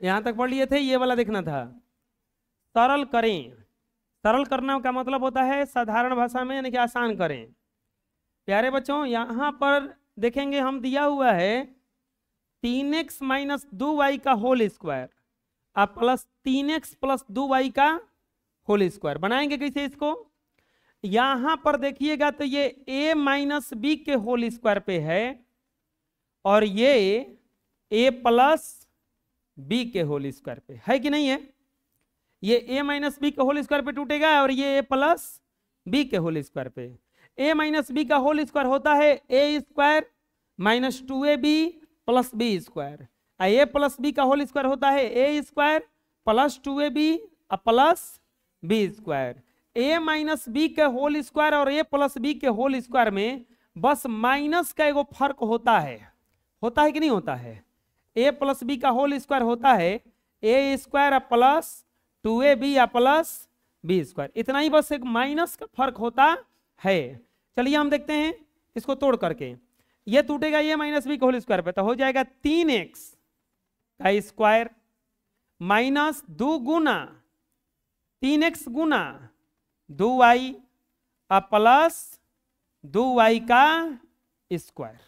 यहां तक पढ़ लिए थे, ये वाला देखना था। सरल करें, सरल करना का मतलब होता है साधारण भाषा में यानी कि आसान करें। प्यारे बच्चों यहां पर देखेंगे हम दिया हुआ है 3x माइनस 2y का होल स्क्वायर अब प्लस 3x प्लस 2y का होल स्क्वायर। बनाएंगे कैसे इसको? यहां पर देखिएगा तो ये a माइनस बी के होल स्क्वायर पे है और ये a प्लस बी के होल स्क्वायर पे है कि नहीं है? ये a माइनस बी के होल स्क्वायर पे टूटेगा और ये a प्लस बी के होल स्क्वायर पे। a माइनस बी का होल स्क्वायर होता है a square minus 2ab plus B square. a plus B का होल स्क्वायर होता है a square plus 2ab plus B square. a minus B के whole square और a plus B के whole square में बस माइनस का एगो फर्क होता है कि नहीं होता है? a प्लस बी का होल स्क्वायर होता है a square plus 2ab plus B square. इतना ही बस एक माइनस का फर्क होता है। चलिए हम देखते हैं इसको तोड़ करके। ये टूटेगा ये माइनस बी का होल स्क्वायर पे तो हो जाएगा 3x का स्क्वायर माइनस 2 गुना 3x गुना 2y प्लस 2y का square.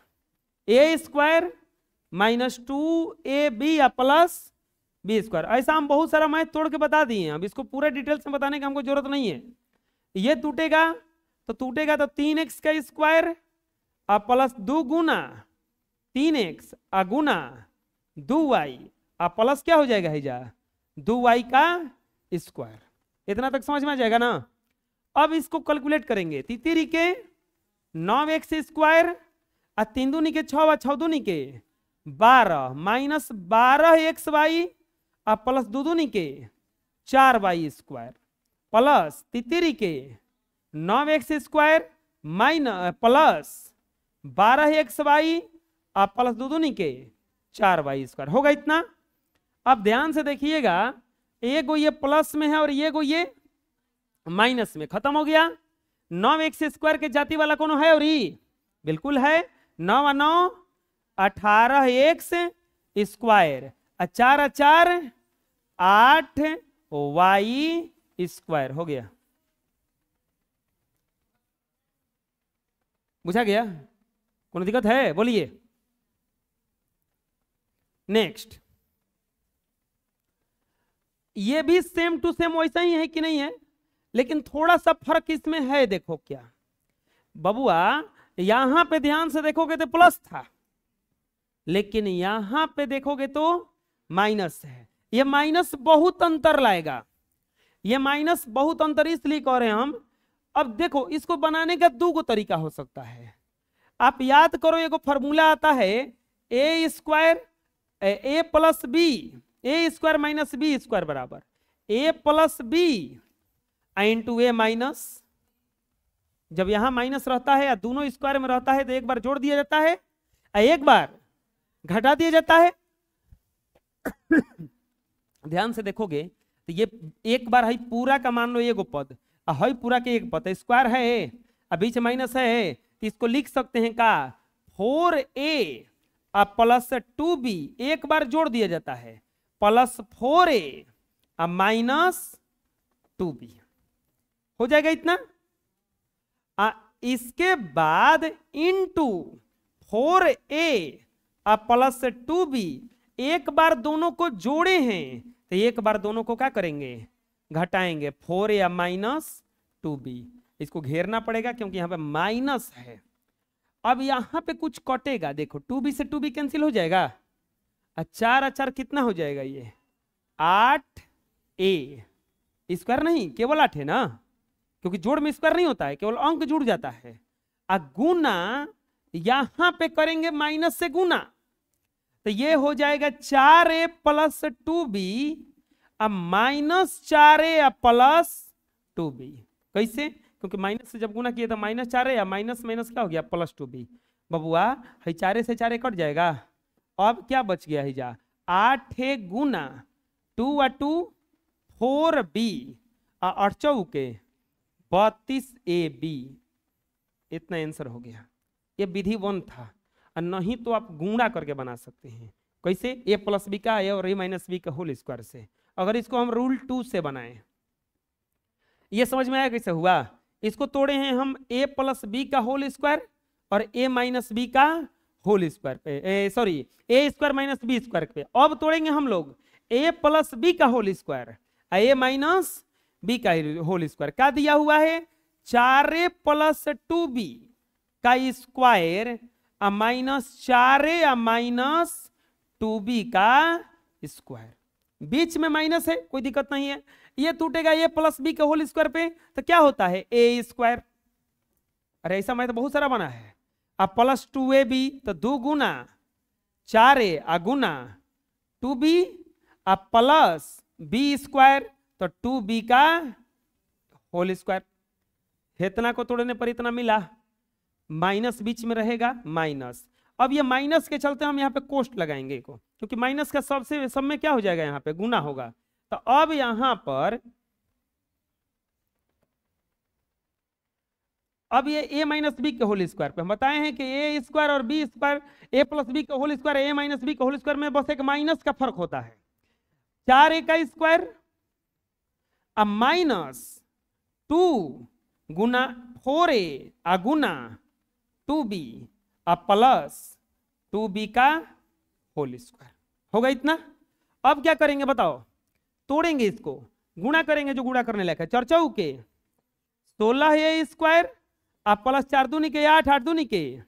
a square minus 2ab plus B square. ऐसा हम बहुत सारा मैथ तोड़ के बता दिए। अब इसको पूरे डिटेल्स में बताने की हमको जरूरत नहीं है। ये टूटेगा तो 3x का स्क्वायर प्लस 2 गुना 3x गुना 2y प्लस क्या हो जाएगा हिजा 2y का स्क्वायर। इतना तक समझ में आ जाएगा ना? अब इसको कैलकुलेट करेंगे। तीन के 9x स्क्वायर 3 दूनी के 6 6 दूनी के 12 माइनस 12xy प्लस 2 दूनी के 4y स्क्वायर प्लस तीन के 9x square minus plus 12xy plus 2 दूनी के 4y स्क्वायर होगा इतना। अब ध्यान से देखिएगा एक ये प्लस में है और ये माइनस में, खत्म हो गया। 9x स्क्वायर के जाति वाला कौन है? और बिल्कुल है 9 9 18x स्क्वायर 4 4 8y स्क्वायर हो गया। बुझा गया? कोई दिक्कत है? बोलिए। नेक्स्ट, ये भी सेम टू सेम वैसा ही है कि नहीं है? लेकिन थोड़ा सा फर्क इसमें है। देखो क्या बबुआ, यहां पे ध्यान से देखोगे तो प्लस था, लेकिन यहां पे देखोगे तो माइनस है। ये माइनस बहुत अंतर लाएगा। ये माइनस बहुत अंतर इसलिए कह रहे हैं हम। अब देखो इसको बनाने का 2 तरीका हो सकता है। आप याद करो एगो फॉर्मूला आता है a square a plus B A square minus B square बराबर a plus B into A minus. जब यहां माइनस रहता है या दोनों स्क्वायर में रहता है तो एक बार जोड़ दिया जाता है, एक बार घटा दिया जाता है। ध्यान से देखोगे तो ये एक बार है पूरा का मान लो एगो पद, है पूरा के एक पद स्क्वायर है, बीच माइनस है, तो इसको लिख सकते हैं का 4a प्लस 2b। एक बार जोड़ दिया जाता है प्लस 4a माइनस 2b हो जाएगा इतना। इसके बाद इंटू 4a प्लस 2b। एक बार दोनों को जोड़े हैं तो एक बार दोनों को क्या करेंगे? घटाएंगे 4a माइनस 2b। इसको घेरना पड़ेगा क्योंकि यहां पे माइनस है। अब यहां पे कुछ कटेगा, देखो 2b से 2b कैंसिल हो जाएगा। 4 4 कितना हो जाएगा? ये 8a स्क्वायर नहीं केवल 8 है ना, क्योंकि जोड़ में स्क्वायर नहीं होता है, केवल अंक जुड़ जाता है। गुना यहां पे करेंगे माइनस से गुना, तो ये हो जाएगा 4a plus 2b minus 4a plus 2b। कैसे? क्योंकि माइनस से जब गुना किया तो माइनस 4a माइनस माइनस क्या हो गया? Plus 2b। बबुआ है 4 से 4 कट जाएगा। अब क्या बच गया है? जा 8 गुना 2 2 4b 8 चौके 32ab। इतना आंसर हो गया। ये विधि 1 था, और नहीं तो आप गुणा करके बना सकते हैं। कैसे? ए प्लस बी का ए और ए माइनस बी का होल स्क्वायर से। अगर इसको हम रूल 2 से बनाएं, ये समझ में आया कैसे हुआ? इसको तोड़े हैं हम ए प्लस बी का होल स्क्वायर और ए माइनस बी का होल स्क्वायर पे, सॉरी ए स्क्वायर माइनस बी स्क्वायर पे। अब तोड़ेंगे हम लोग ए प्लस बी का होल स्क्वायर, ए माइनस बी का होल स्क्वायर। क्या दिया हुआ है? 4a प्लस 2b का square minus 4a minus 2b का स्क्वायर। बीच में माइनस है, कोई दिक्कत नहीं है। ये टूटेगा ए प्लस बी का होल स्क्वायर पे, तो क्या होता है? ए स्क्वायर। अरे ऐसा मैं तो बहुत सारा बना है। अब प्लस 2ab तो 2 गुना 4a गुना 2b अब प्लस बी स्क्वायर तो 2b का होल स्क्वायर। इतना को तोड़ने पर इतना मिला, माइनस बीच में रहेगा माइनस। अब ये माइनस के चलते हम यहाँ पे कोष्ट लगाएंगे को, क्योंकि माइनस का सबसे सब में क्या हो जाएगा? यहाँ पे गुना होगा। तो अब यहां पर अब ये ए माइनस बी के होल स्क्वायर पे हम बताए हैं कि ए स्क्वायर और बी स्क्वायर, ए प्लस बी का होल स्क्वायर ए माइनस बी का होल स्क्वायर में बस एक माइनस का फर्क होता है। 4a का स्क्वायर अब माइनस 2 गुना 4a गुना 2b अब प्लस 2b का होल स्क्वायर होगा इतना। अब क्या करेंगे बताओ? तोड़ेंगे इसको, गुणा करेंगे जो गुणा करने लायक है। 4 चौके 16a स्क्वायर अब प्लस 4 दूनी के 8 8 दूनी के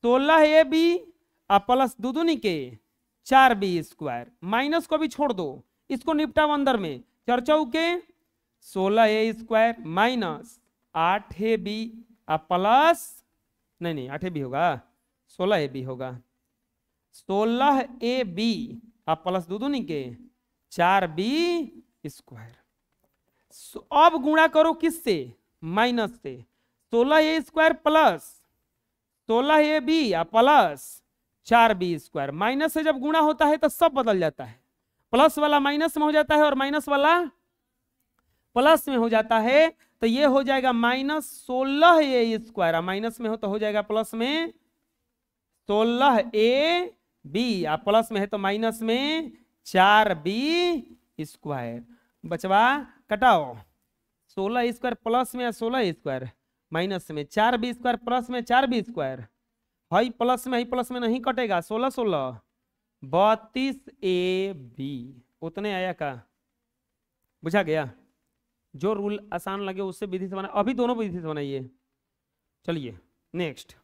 16ab अब प्लस 2 दूनी के 4b स्क्वायर। माइनस को भी छोड़ दो, इसको निपटाओ अंदर में। 4 चौके 16a स्क्वायर माइनस 8ab अब प्लस नहीं 8ab होगा, 16ab होगा। 16ab अब प्लस 2 दूनी के 4b स्क्वायर। अब गुणा करो किससे? माइनस से। 16a square plus 16ab plus 4b square. Minus से जब गुणा होता है तो सब बदल जाता है, प्लस वाला माइनस में हो जाता है और माइनस वाला प्लस में हो जाता है। तो ये हो जाएगा माइनस 16a स्क्वायर, माइनस में हो तो हो जाएगा प्लस में 16ab प्लस में है तो माइनस में 4b स्क्वायर। बचवा कटाओ, 16 स्क्वायर प्लस में 16 स्क्वायर माइनस में 4b स्क्वायर प्लस में 4b स्क्वायर। हाई प्लस में नहीं कटेगा। 16 16 32ab उतने आया का? बुझा गया? जो रूल आसान लगे उससे विधि से बना, अभी दोनों विधि से बनाइए। चलिए नेक्स्ट।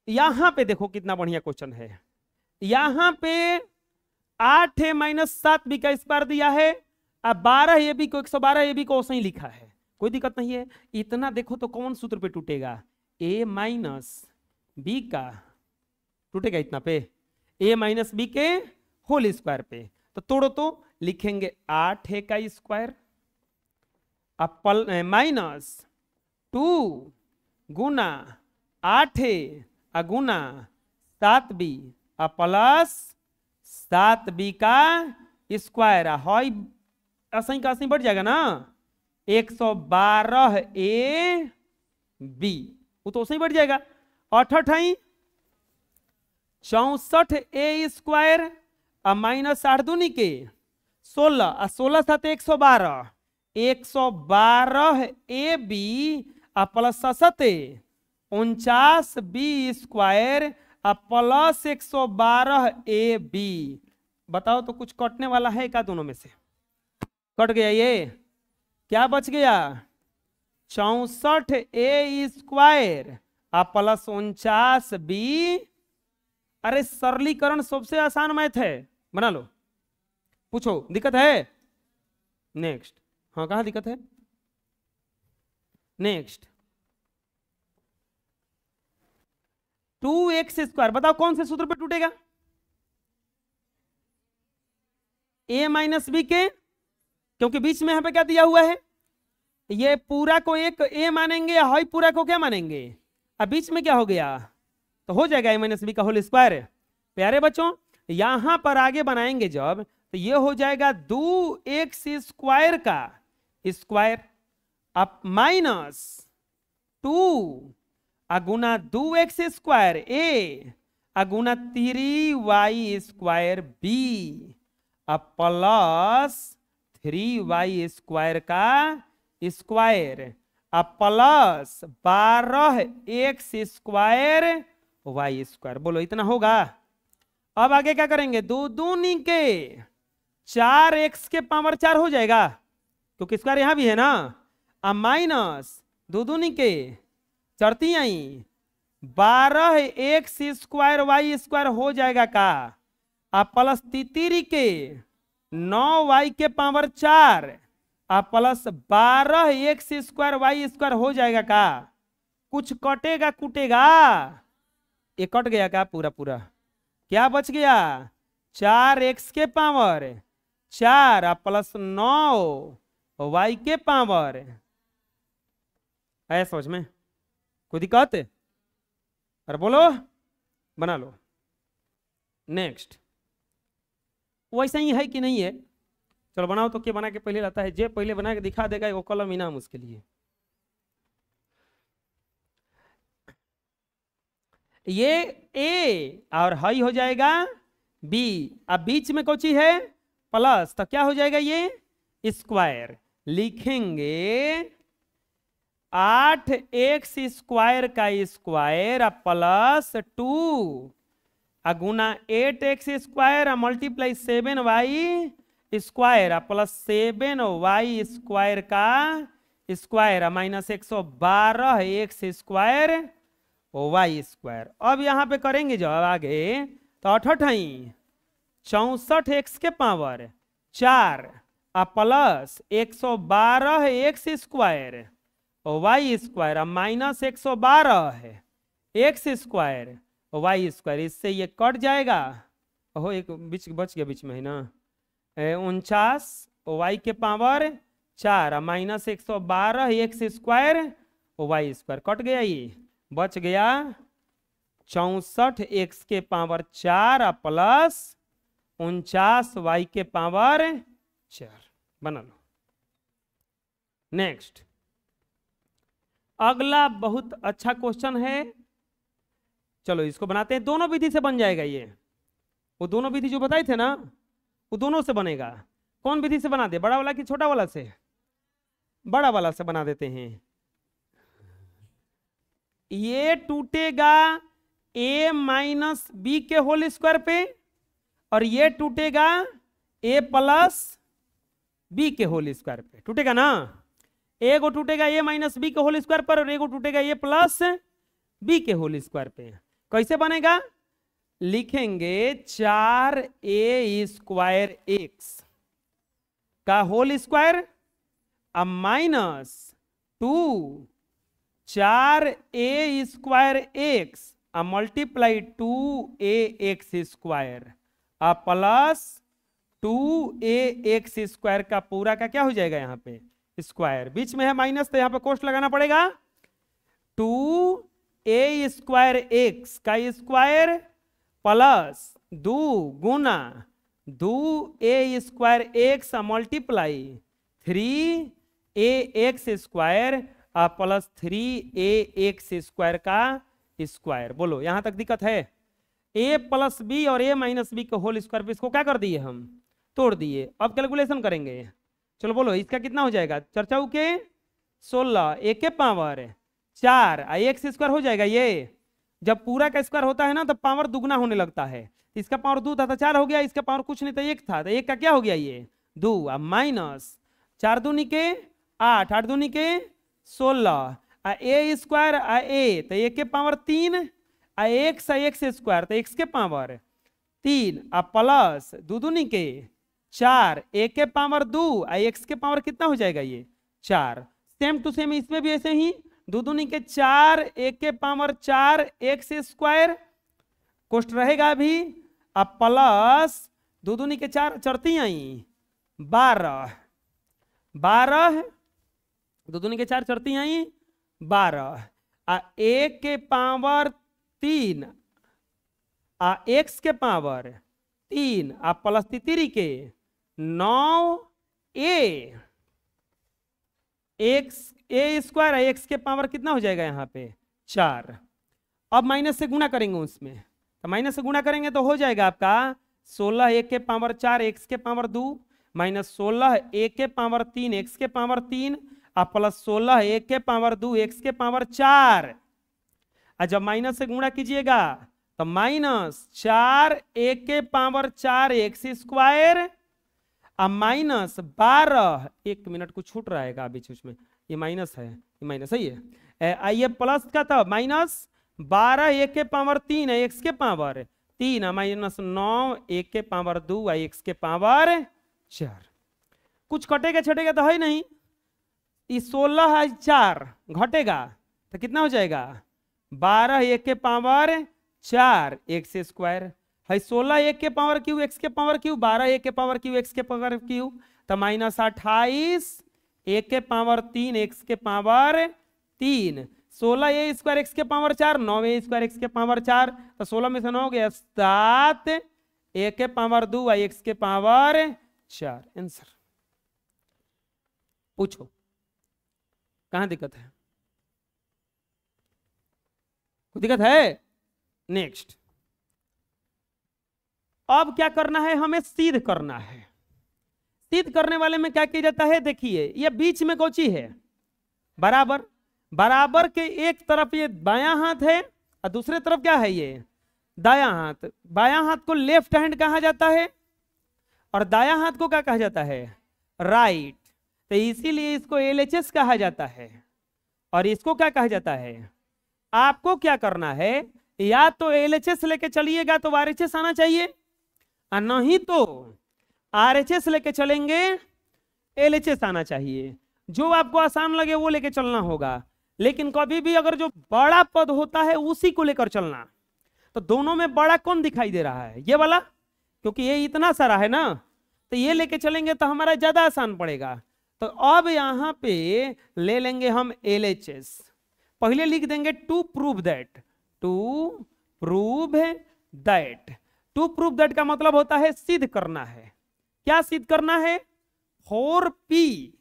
यहां पे देखो कितना बढ़िया क्वेश्चन है। यहां पे 8a माइनस 7b का स्क्वायर दिया है, अब 12ab को 112ab को वैसे ही लिखा है, कोई दिक्कत नहीं है। इतना देखो तो कौन सूत्र पे टूटेगा? a माइनस बी का टूटेगा इतना पे, a माइनस बी के होल स्क्वायर पे। तो तोड़ो तो लिखेंगे 8a का स्क्वायर अब माइनस 2 गुना 8a गुना 7b प्लस 7b का स्क्वायर। हाई असही का असही बढ़ जाएगा ना, 112ab वो तो उससे ही बढ़ जाएगा। 8 8 64a स्क्वायर अब माइनस 8 दूनी के 16 16 7 112 112ab plus 7 49b square plus 112ab। बताओ तो कुछ कटने वाला है क्या? दोनों में से कट गया। ये क्या बच गया? 64a square plus 49b। अरे सरलीकरण सबसे आसान मैथ है, बना लो। पूछो दिक्कत है? नेक्स्ट। हाँ कहाँ दिक्कत है? Next 2x square. बताओ कौन से सूत्र पे टूटेगा? a माइनस बी के, क्योंकि बीच में यहां पे क्या दिया हुआ है? ये पूरा को एक a मानेंगे या हाई पूरा को क्या मानेंगे? अब बीच में क्या हो गया? तो हो जाएगा a माइनस बी का होल स्क्वायर। प्यारे बच्चों यहां पर आगे बनाएंगे जब, तो ये हो जाएगा 2x स्क्वायर का स्क्वायर अब minus 2 Guna 2x square a Guna 3y² b plus 3y² का स्क्वायर प्लस 12x² y²। बोलो इतना होगा। अब आगे क्या करेंगे, दो दूनी के 4x के पावर 4 हो जाएगा क्योंकि स्क्वायर यहां भी है ना। अब माइनस दो दूनी के चढ़ती आई 12x² y² हो जाएगा का। अब प्लस तितिरी के 9y के पावर 4 प्लस 12x² y² हो जाएगा का। कुछ कटेगा कूटेगा, ये कट गया का पूरा पूरा। क्या बच गया, 4x के पावर 4 प्लस 9y के पावर। है समझ में, कोई दिक्कत? अरे बोलो, बना लो। नेक्स्ट वैसा ही है कि नहीं है, चलो बनाओ तो। क्या बना के पहले लाता है, जे पहले बना के दिखा देगा वो कलम इनाम उसके लिए। ये ए और हाई हो जाएगा बी। अब बीच में कोची है प्लस, तो क्या हो जाएगा ये स्क्वायर। लिखेंगे 8x² का स्क्वायर प्लस 2 गुना 8x² multiply 7y² plus 7y² का स्क्वायर माइनस 112x² y²। अब यहां पे करेंगे जब आगे तो 8 64x के power 4 plus 112x² y² minus 112x² y²। इससे ये कट जाएगा। ओहो एक बीच बच गया, बीच में है ना। 49y के power 4 minus 112x² y² cut गया। ये बच गया 64x के पावर 4 प्लस 49y के पावर 4। बना लो। नेक्स्ट अगला बहुत अच्छा क्वेश्चन है, चलो इसको बनाते हैं। दोनों विधि से बन जाएगा ये, वो दोनों विधि जो बताए थे ना वो दोनों से बनेगा। कौन विधि से बना दे, बड़ा वाला कि छोटा वाला से? बड़ा वाला से बना देते हैं। ये टूटेगा a माइनस बी के होल स्क्वायर पे और ये टूटेगा a प्लस बी के होल स्क्वायर पे। टूटेगा ना, एगो टूटेगा a माइनस बी के होल स्क्वायर पर और एगो टूटेगा a प्लस बी के होल स्क्वायर पे। कैसे बनेगा, लिखेंगे 4a² x का होल स्क्वायर अब minus 2 4a² x multiply 2ax² plus 2ax² का पूरा का क्या हो जाएगा यहाँ पे स्क्वायर। बीच में है माइनस तो यहाँ पे कोष्ठ लगाना पड़ेगा। 2a² x का स्क्वायर प्लस 2 गुना 2a² x multiply 3ax² plus 3ax² का स्क्वायर। बोलो यहां तक दिक्कत है? a प्लस बी और a माइनस बी के होल स्क्वायर पे इसको क्या कर दिए, हम तोड़ दिए। अब कैलकुलेशन करेंगे। चलो बोलो इसका कितना हो जाएगा, चर्चाऊ के 16 a के पावर 4 x² हो जाएगा। ये जब पूरा का स्क्वायर होता है ना तो पावर दुगना होने लगता है। इसका पावर 2 था तो 4 हो गया, इसका पावर कुछ नहीं था 1 था तो 1 का क्या हो गया ये 2। अब माइनस 4 दूनी के 8 8 दूनी के 16 a² a तो 1 के पावर 3 x² तो x के पावर 3 प्लस 2 दूनी के 4 a के पावर 2 x के पावर कितना हो जाएगा ये 4। सेम टू सेम इसमें भी ऐसे ही 2 दूनी के 4 a के पावर 4 x² कोष्ट रहेगा अभी अब प्लस 2 दूनी के 4 चढ़ती आई 12 12 2 दूनी के 4 चढ़ती आई 12 a के पावर 3 x के पावर 3 प्लस 3 के 9a a² x के पावर कितना हो जाएगा यहाँ पे 4। अब माइनस से गुना करेंगे उसमें तो माइनस से गुणा करेंगे तो हो जाएगा आपका 16 एक के पावर 4 एक्स के पावर 2 माइनस 16 एक के पावर 3 एक्स के पावर 3 और प्लस 16 एक के पावर 2 एक्स के पावर 4। और जब माइनस से गुणा कीजिएगा तो माइनस 4 एक के पावर 4 एक्स स्क्वायर और माइनस 12 1 मिनट को छूट रहेगा बीच बीच में, ये माइनस है, ये माइनस सही है, आइए प्लस का था माइनस 12 एक के पावर 3 है एक्स के पावर 3 माइनस 9 एक के पावर 2 है एक्स के पावर 4। कुछ कटेगा छटेगा तो है नहीं, ये 16 है 4 घटेगा तो कितना हो जाएगा 12 एक के पावर 4 एक्स स्क्वायर है 16 एक के पावर क्यू एक्स के पावर क्यू 12 एक के पावर क्यू एक्स के पावर क्यू तो माइनस 28 एक के पावर 3 एक्स के पावर 3 16 ए स्क्वायर एक्स के पावर 4 9 ए स्क्वायर एक्स के पावर 4 तो 16 में से 9 हो गया 7 ए के पावर 2 एक्स के पावर 4। आंसर पूछो कहां दिक्कत है, कोई दिक्कत है? नेक्स्ट अब क्या करना है, हमें सिद्ध करना है। सिद्ध करने वाले में क्या किया जाता है, देखिए ये बीच में कौची है बराबर, बराबर के एक तरफ ये बायां हाथ है और दूसरे तरफ क्या है ये दायां हाथ। बायां हाथ को लेफ्ट हैंड कहा जाता है और दायां हाथ को क्या कहा जाता है राइट। तो इसीलिए इसको एलएचएस कहा जाता है और इसको क्या कहा जाता है। आपको क्या करना है, या तो एलएचएस लेके चलिएगा तो आरएचएस आना चाहिए और नहीं तो आरएचएस लेके चलेंगे एलएचएस आना चाहिए। जो आपको आसान लगे वो लेके चलना होगा, लेकिन कभी भी अगर जो बड़ा पद होता है उसी को लेकर चलना। तो दोनों में बड़ा कौन दिखाई दे रहा है, ये वाला, क्योंकि ये इतना सारा है ना, तो ये लेके चलेंगे तो हमारा ज्यादा आसान पड़ेगा। तो अब यहां पे ले लेंगे हम एलएचएस, पहले लिख देंगे to prove that, to prove that. To prove that का मतलब होता है सिद्ध करना है। क्या सिद्ध करना है, 4p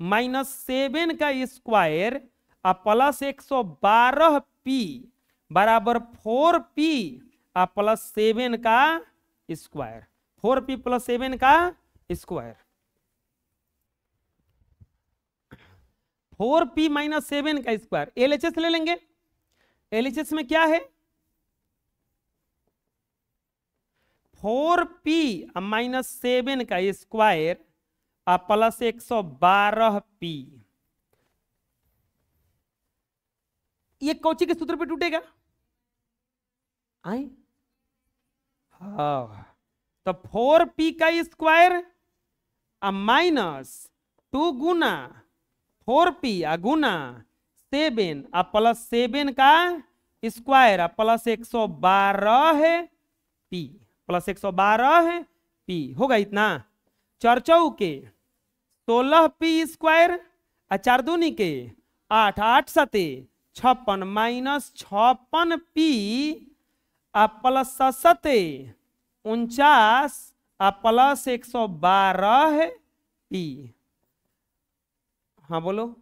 माइनस 7 का स्क्वायर प्लस 112p बराबर 4p प्लस 7 का स्क्वायर, 4p प्लस 7 का स्क्वायर। 4p माइनस 7 का स्क्वायर, एलएचएस ले लेंगे। एलएचएस में क्या है 4p माइनस 7 का स्क्वायर प्लस 112p। ये कौची के सूत्र पे टूटेगा आई, हाँ, तो 4p का स्क्वायर माइनस 2 गुना 4p गुना 7 प्लस 7 का square plus 112p plus 112p होगा इतना। 4 चौके 16p स्क्वायर 4 दूनी के 8 8 सते 56 minus 56p plus 7 49 plus 112p। हाँ बोलो,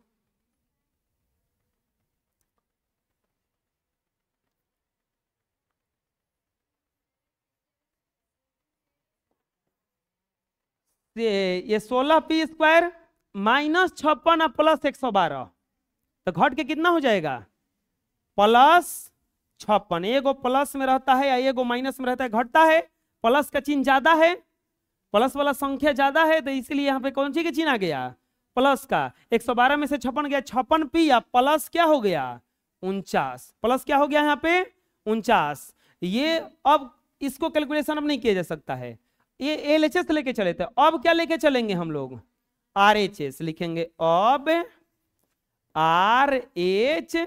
ये 16p स्क्वायर माइनस 56 प्लस 112 तो घट के कितना हो जाएगा प्लस 56। एगो प्लस में रहता है या एगो माइनस में रहता है, घटता है, प्लस का चिन्ह ज्यादा है, प्लस वाला संख्या ज्यादा है, तो इसलिए यहाँ पे कौन सी का चिन्ह आ गया प्लस का। 112 में से 56 गया 56p प्लस क्या हो गया 49, प्लस क्या हो गया यहाँ पे 49। ये अब इसको कैलकुलेशन अब नहीं किया जा सकता है, ये एलएचएस लेके चले थे। अब क्या लेके चलेंगे हम लोग आरएचएस लिखेंगे। अब आरएचएस,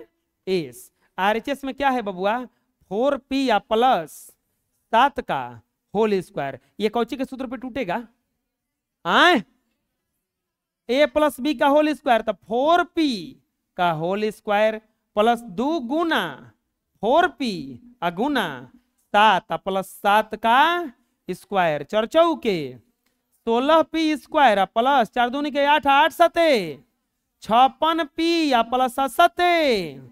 आरएचएस में क्या है बबुआ 4p प्लस 7 का होल स्क्वायर। ये कौची के सूत्र पे टूटेगा आए, a प्लस बी का होल स्क्वायर, तो 4p का होल स्क्वायर प्लस 2 गुना 4p गुना 7 प्लस 7 का स्क्वायर। 4 चौके 16p स्क्वायर प्लस 4 दूनी के 8 8 सते 56p प्लस 7।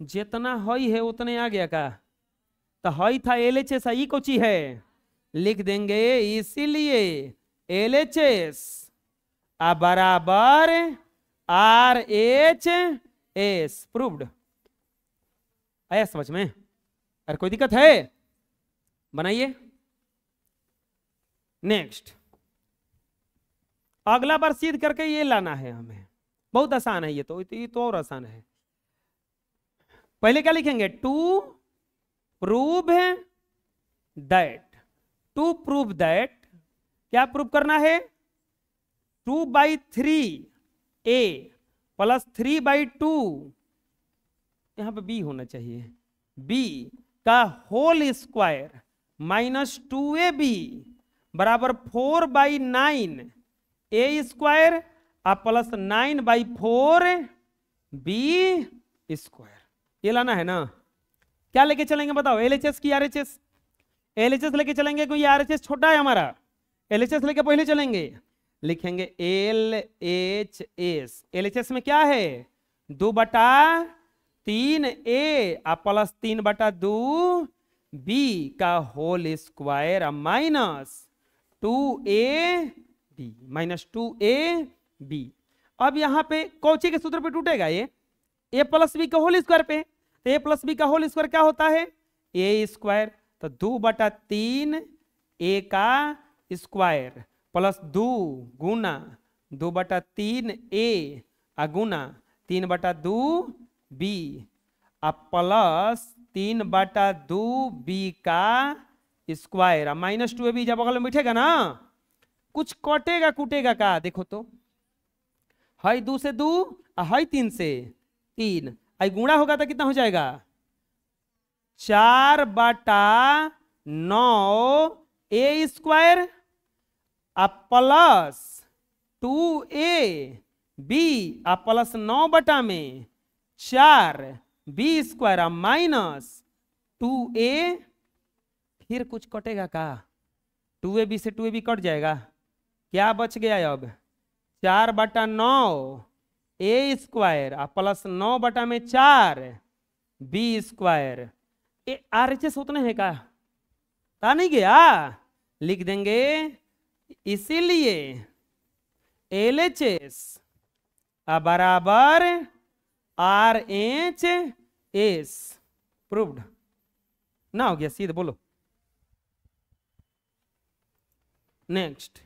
जितना हई है उतने आ गया का, तो हई था LHS, ई कोची है, लिख देंगे इसीलिए LHS बराबर RHS। प्रूव्ड। आया समझ में? अरे कोई दिक्कत है? बनाइए। नेक्स्ट, अगला बार सिद्ध करके ये लाना है हमें, बहुत आसान है ये तो और आसान है। पहले क्या लिखेंगे? To prove that. To prove that, क्या प्रूव करना है? 2/3 A प्लस 3/2, यहां पे B होना चाहिए, B का होल स्क्वायर माइनस 2AB बराबर 4/9 A square plus 9/4B square. ये लाना है ना? क्या लेके चलेंगे बताओ? LHS की RHS? LHS लेके चलेंगे, कोई RHS छोटा है हमारा, LHS लेके पहले चलेंगे। लिखेंगे LHS। LHS में क्या है? 2/3A प्लस 3/2B का whole square minus 2AB minus 2AB। अब यहाँ पे कौची के सूत्र पे टूटेगा ये? A प्लस बी का होल स्क्वायर पे। तो A प्लस बी का होल स्क्वायर क्या होता है? A square. तो 2/3A का स्क्वायर प्लस 2 गुना 2/3A गुना 3/2B प्लस 3/2B का स्क्वायर माइनस 2AB। जब बगल में बैठेगा ना, कुछ कटेगा कूटेगा का? देखो तो, हाई 2 से 2, हाई 3 से 3, आई गुणा होगा तो कितना हो जाएगा? 4/9A square plus 2AB plus 9/4B square minus 2A। फिर कुछ कटेगा का? 2AB से 2AB कट जाएगा, क्या बच गया अब? 4/9A square plus 9/4B square. RHS उतने है का? ता नहीं गया? लिख देंगे इसीलिए LHS बराबर RHS। प्रूव्ड ना हो गया? सीधे बोलो। Next,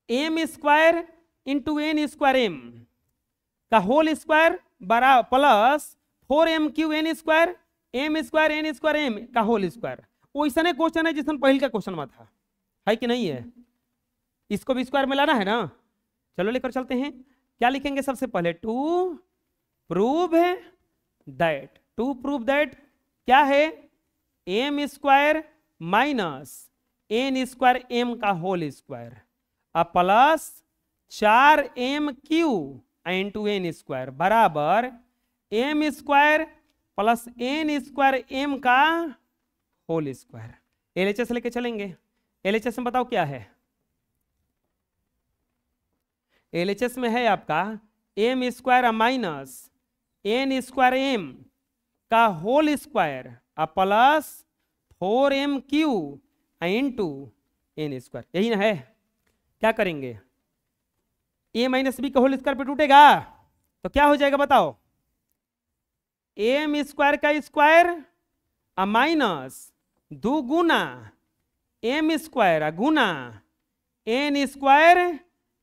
M square into N square M का होल स्क्वायर बराबर plus 4M3N square M square N square M का होल स्क्वायर। वैसा क्वेश्चन है जिसमें पहले का क्वेश्चन में था, है कि नहीं है? इसको भी स्क्वायर में लाना है ना? चलो लेकर चलते हैं। क्या लिखेंगे सबसे पहले? To prove that. To prove that क्या है? M square minus N square M का whole square plus 4MQ into N square बराबर M square plus N square M का होल स्क्वायर। LHS लेके चलेंगे। LHS में बताओ क्या है? LHS में है आपका M square minus N square M का whole square plus 4MQ into N square. यही ना है? क्या करेंगे? A माइनस B का होल स्क्वायर पे टूटेगा तो क्या हो जाएगा बताओ? M स्क्वायर का स्क्वायर माइनस 2 गुना M स्क्वायर गुना N square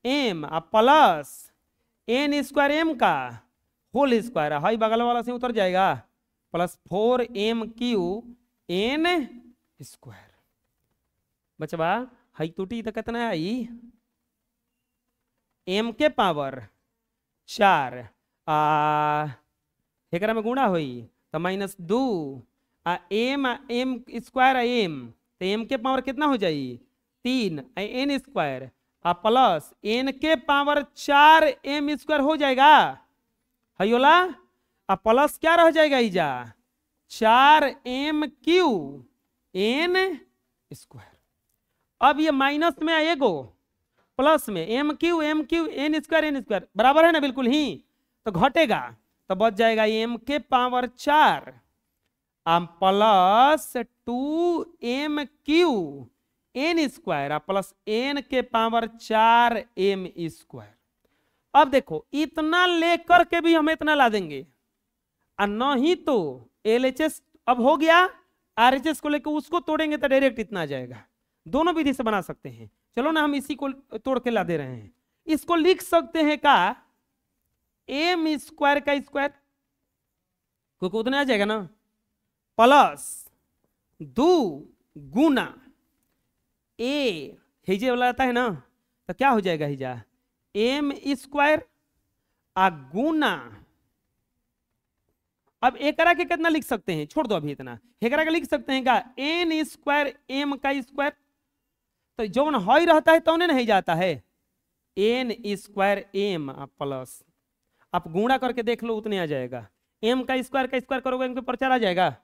M plus N square M का होल स्क्वायर, हाई बगल वाला से उतर जाएगा, प्लस 4MQ N स्क्वायर। बचवा हाई टूटी तो कितना आई? M के पावर 4 एकरा में गुणा हुई तो माइनस 2 M स्क्वायर M तो M के पावर कितना हो जाई? 3 N स्क्वायर प्लस N के पावर 4 M स्क्वायर हो जाएगा। हयोला प्लस क्या रह जाएगा? इजा 4MQ N स्क्वायर। अब ये माइनस में आएगो, प्लस में MQ N स्क्वायर बराबर है ना? बिल्कुल ही। तो घटेगा तो बच जाएगा m के power 4 plus 2m³ n square plus n के पावर 4m स्क्वायर। अब देखो इतना लेकर के भी हम इतना ला देंगे, और नहीं तो LHS अब हो गया, RHS को लेकर उसको तोड़ेंगे तो डायरेक्ट इतना आ जाएगा। दोनों विधि से बना सकते हैं। चलो ना हम इसी को तोड़ के ला दे रहे हैं। इसको लिख सकते हैं का m स्क्वायर का स्क्वायर, क्योंकि उतना आ जाएगा ना, प्लस 2 गुना a हिजे वाला आता है ना, तो क्या हो जाएगा हिजा m स्क्वायर गुना, अब एकरा के कितना लिख सकते हैं, छोड़ दो अभी इतना, एकरा के लिख सकते हैं का n स्क्वायर m का स्क्वायर, तो जो हई रहता है तो नहीं जाता है n स्क्वायर m प्लस, आप गुणा करके देख लो उतने आ जाएगा, m का स्क्वायर करोगे m के पर 4 आ जाएगा,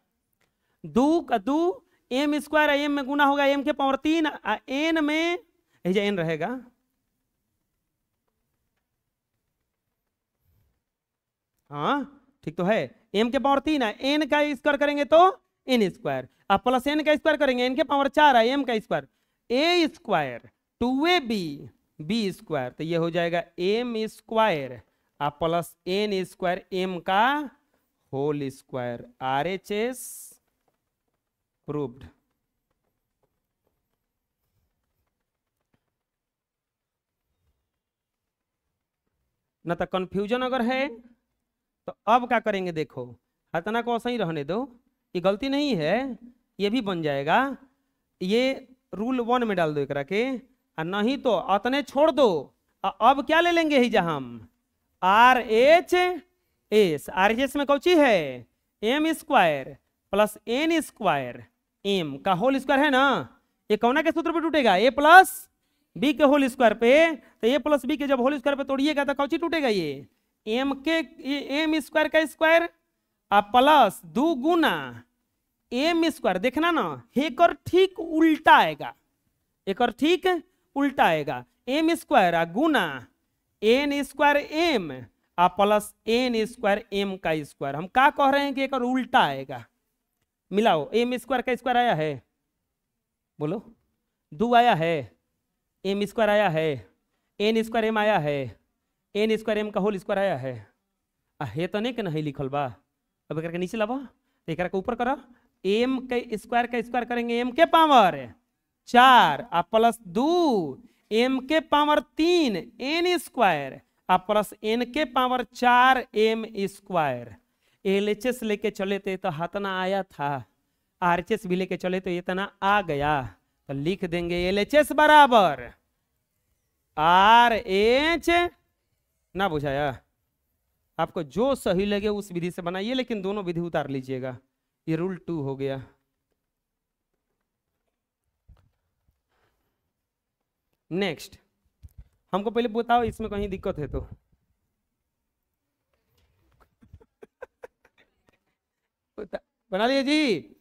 2 का 2 m स्क्वायर m में गुना होगा m के पावर 3 n में n रहेगा, हाँ ठीक तो है, m के पावर 3 है, n का स्क्वायर करेंगे तो n स्क्वायर, अब प्लस n का स्क्वायर करेंगे n के पावर 4 है, m का square a square 2ab b square, तो ये हो जाएगा m square plus n square m का होल स्क्वायर। RHS proved. ना तो कंफ्यूजन अगर है तो अब क्या करेंगे, देखो हतना को ऐसा ही रहने दो, ये गलती नहीं है, ये भी बन जाएगा, ये रूल 1 में डाल दो एकरा के, और नहीं तो अतने छोड़ दो। अब क्या ले लेंगे ही जहां हम RHS में कौची है m square plus n square m का होल स्क्वायर है ना, ये कौना के सूत्र पे टूटेगा a प्लस b के होल स्क्वायर पे, तो a प्लस b के जब होल स्क्वायर पे तोड़िएगा तो कौची टूटेगा, ये m के m स्क्वायर का स्क्वायर प्लस 2 गुना m स्क्वायर, देखना ना एकर ठीक उल्टा आएगा, एकर ठीक उल्टा आएगा, m स्क्वायर गुना n square m plus n square m का स्क्वायर। हम क्या कह रहे हैं कि एकर उल्टा आएगा, मिलाओ m स्क्वायर का स्क्वायर आया है, बोलो 2 आया है, m स्क्वायर आया है, n स्क्वायर m आया है, n स्क्वायर m का होल स्क्वायर आया है, हे तो नहीं कि नहीं लिखल बा, अब करके नीचे लावा, एक के ऊपर करा, m के स्क्वायर का स्क्वायर करेंगे m के पावर 4 प्लस 2 m के power 3 n square plus n के पावर 4 m स्क्वायर। LHS लेके चले थे तो हतना आया था, RHS भी लेके चले तो इतना आ गया, तो लिख देंगे LHS बराबर RH, ना बुझाया, आपको जो सही लगे उस विधि से बनाइए, लेकिन दोनों विधि उतार लीजिएगा, ये रूल 2 हो गया। नेक्स्ट हमको पहले बताओ इसमें कहीं दिक्कत है तो बना लिए जी।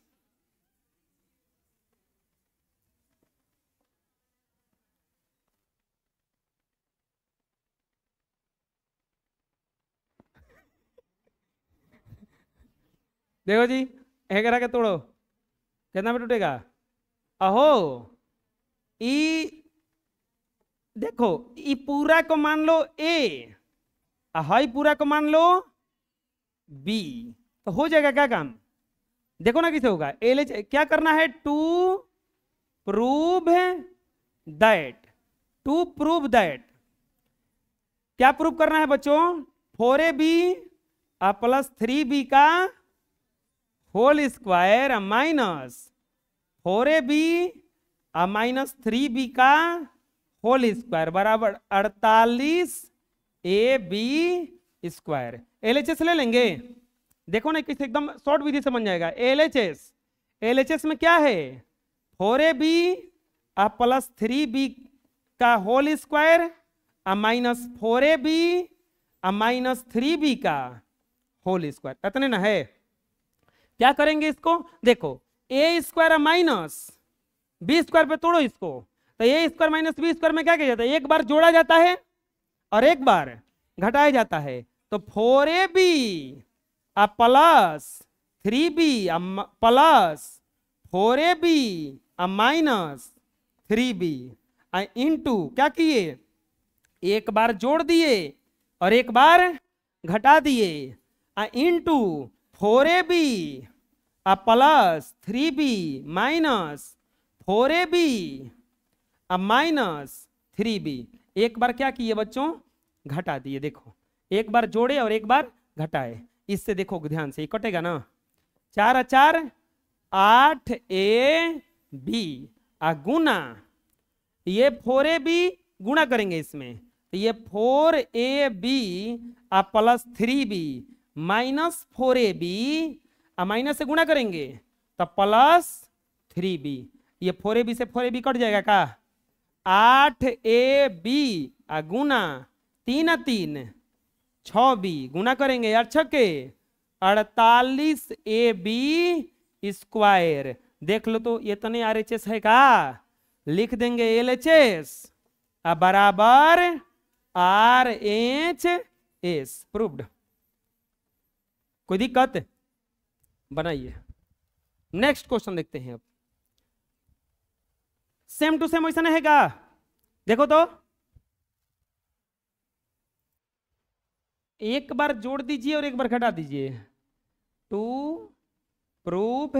देखो जी एक के तोड़ो, कितना पे टूटेगा, अहो ई देखो ई पूरा को मान लो A, हाई पूरा को मान लो B, तो हो जाएगा क्या काम, देखो ना किसे होगा, क्या करना है, टू प्रूव दैट, क्या प्रूव करना है बच्चों, 4AB प्लस 3B का whole square minus 4AB minus 3B का होल स्क्वायर बराबर 48AB स्क्वायर। LHS ले लेंगे, देखो ना किस एकदम शॉर्ट विधि से बन जाएगा। LHS में क्या है, 4AB प्लस 3B का whole square minus 4AB minus 3B का होल स्क्वायर, इतने ना है। क्या करेंगे इसको, देखो a square minus b square पे तोड़ो इसको, तो a square minus b square में क्या किया जाता है, एक बार जोड़ा जाता है और एक बार घटाया जाता है, तो 4ab plus 3b plus 4ab minus 3b into क्या किए, एक बार जोड़ दिए और एक बार घटा दिए, into 4ab plus 3b minus 4ab minus 3b। एक बार क्या किए बच्चों, घटा दिए। देखो एक बार जोड़े और एक बार घटाए, इससे देखो ध्यान से, ये कटेगा ना, 4 4 8ab गुना ये 4ab गुणा करेंगे इसमें, तो ये 4ab plus 3b minus 4ab minus से गुणा करेंगे तो प्लस 3b, ये 4ab से 4ab कट जाएगा का, 8ab गुना 3 3 6b गुना करेंगे यार छक्के 48ab स्क्वायर। देख लो तो ये तने RHS है का, लिख देंगे LHS बराबर RHS। प्रूव्ड। कोई दिक्कत, बनाइए। नेक्स्ट क्वेश्चन देखते हैं। अब सेम टू सेम वैसा है का, देखो तो एक बार जोड़ दीजिए और एक बार घटा दीजिए। To prove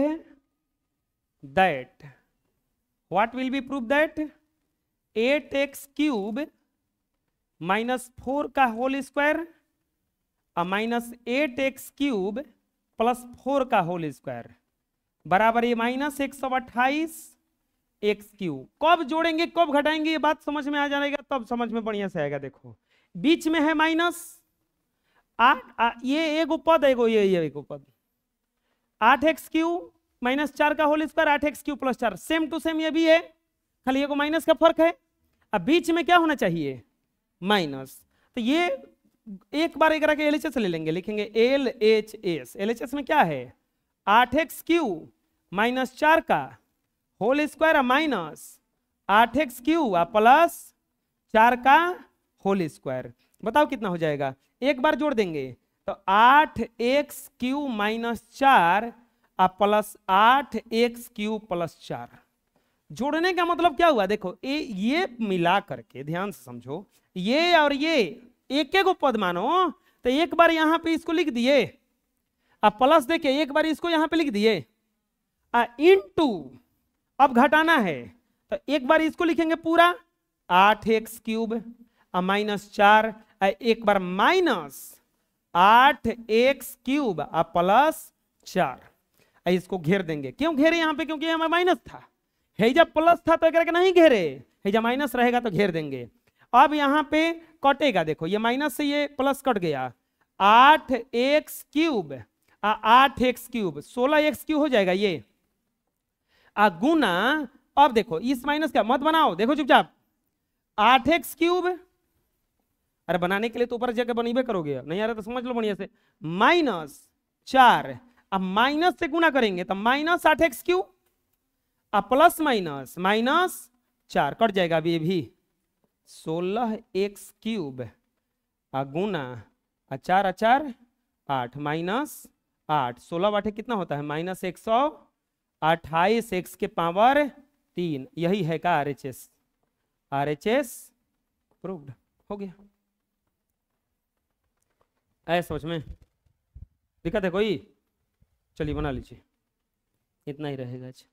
that, what will be prove that, 8x cube minus 4 का whole square minus 8x cube plus 4 का होल स्क्वायर बराबर ये माइनस 128 एक्स क्यूब। कब जोड़ेंगे कब घटाएंगे ये बात समझ में आ जाएगा, तब समझ में बढ़िया से आएगा। देखो बीच में है माइनस 8, ये एक पद है, ये एक पद 8x क्यूब माइनस 4 का whole square 8x cube plus 4, same to same ये भी है, खाली ये को माइनस का फर्क है। अब बीच में क्या होना चाहिए, माइनस। तो ये एक बार एक के LHS ले लेंगे, लिखेंगे LHS। LHS में क्या है, 8x क्यूब माइनस 4 का whole square minus 8x cube plus 4 का होल स्क्वायर। बताओ कितना हो जाएगा, एक बार जोड़ देंगे तो 8x cube minus 4 plus 8x cube plus 4। जोड़ने का मतलब क्या हुआ, देखो ये मिला करके ध्यान से समझो, ये और ये एक एक पद मानो, तो एक बार यहां पे इसको लिख दिए, अब प्लस देके एक बार इसको यहां पे लिख दिए, इनटू अब घटाना है तो एक बार इसको लिखेंगे पूरा 8x क्यूब माइनस 4, एक बार माइनस 8x क्यूब प्लस 4, इसको घेर देंगे। क्यों घेरे यहाँ पे, क्योंकि हमें माइनस था, है जब प्लस था तो एक नहीं घेरे, है जब माइनस रहेगा तो घेर देंगे। अब यहाँ पे कटेगा, देखो ये माइनस से ये प्लस कट गया, 8x cube 8x cube 16x cube हो जाएगा ये, गुना, अब देखो इस माइनस का मत बनाओ, देखो चुपचाप 8x क्यूब, अरे बनाने के लिए तो ऊपर जाकर बनीबे करोगे, नहीं आ रहा तो समझ लो बढ़िया से, माइनस 4, अब माइनस से गुना करेंगे तो minus 8x cube plus minus minus 4 cut जाएगा, अभी ये भी 16x क्यूब गुना 4 4 8 माइनस 8, 16 8 कितना होता है, माइनस 128 x के पावर 3। यही है का RHS, RHS प्रूव्ड हो गया। ऐसा समझ में दिक्कत है कोई, चलिए बना लीजिए, इतना ही रहेगा। अच्छा।